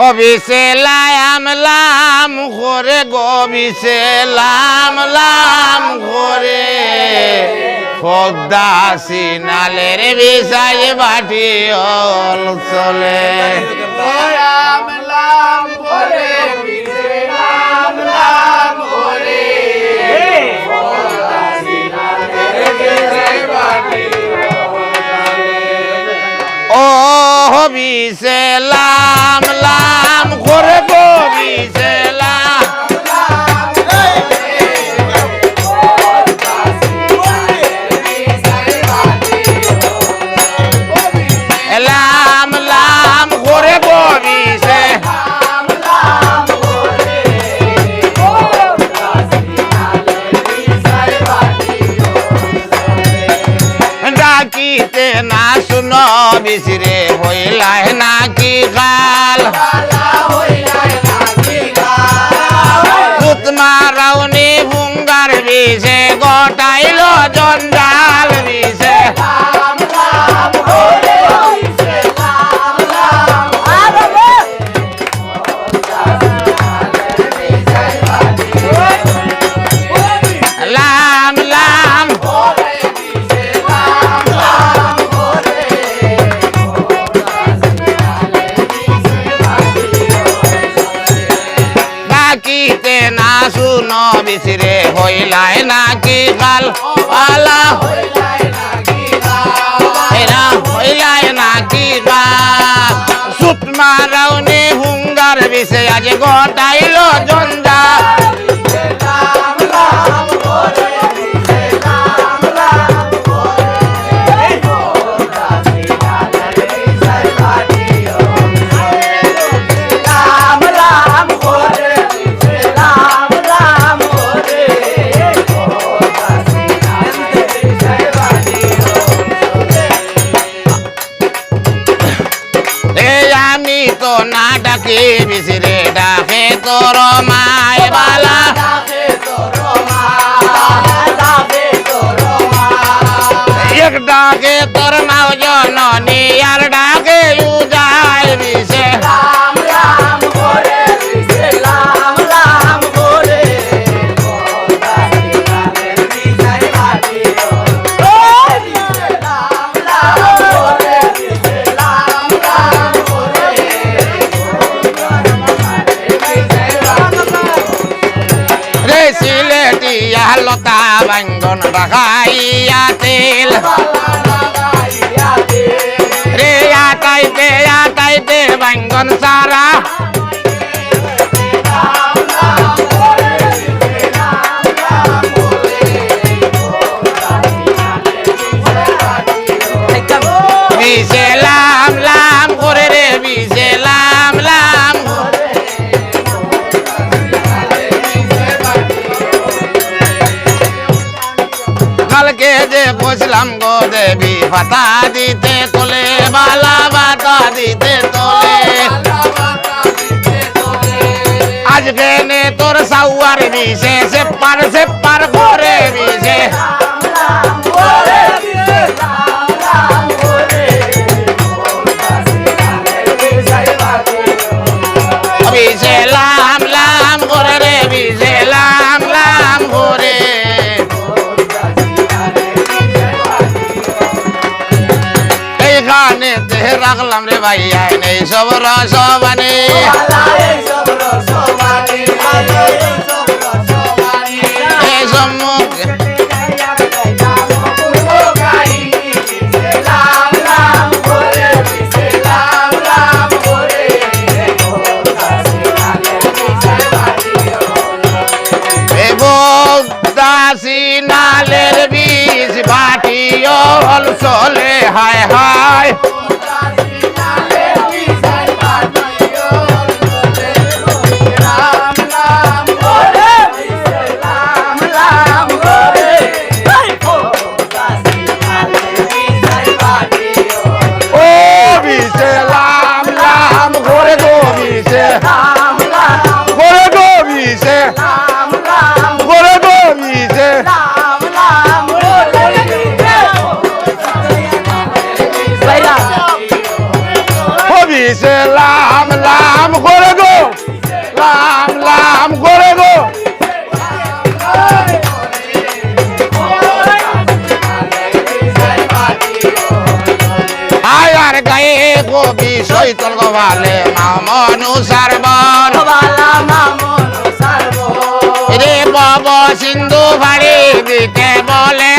অবিসে লাম লাম করে গবিসে লাম লাম করে পদ্মা সিনালের বিষয় বাটি অল চলে লাম লাম করে বিছে লাম লাম করে ও হবিসে লাম লাম করে গবিসে লাম লাম লাম করে গবিসে ডাকিতে না শুনো বিসিরে হইলাই নাকি গাল মারাউনি ভুঙ্গার বিষে গটাইল জঞ্জাল বিষে লাম লাম ডাকিতে না শুনো বিসিরে হইলাই নাকি গাল আলা এরা হইলাই নাকি গাল সুত মারাউনি হুঙ্গার বিষে আজ গটাইল জঞ্জাল আমি তো না ডাকি বিসিরে ডাকে তোর মায় বালা এক ডাকে তোর মাও জননী আর ডাকে উজায় বিসে সিলেটিয়া লতা বাঙ্গন রাখাইয়া তেল রে আটাইতে বাঙ্গন সারা বিষে লাম লাম করে রে বিষে লাম লাম কালকে যে বসলাম গো দেবী পাতা দিতে তোলে বালা বাতা দিতে তোলে আজকে নে তোর সাউয়ার বিষে সে পার করে বিষে বিষে লাম লাম করে রে বিষে লাম লাম করে এইখানে দেহে রাখলাম রে ভাই এই সব রসবানি এই সম্মুখ সিনালের বিষ বাটিও হল চলে হায় হায় Baila. বৈতল গোবালে মামনু সারবর বালা মামন সারবো রে বব সিন্ধু ভাড়ি দিতে বলে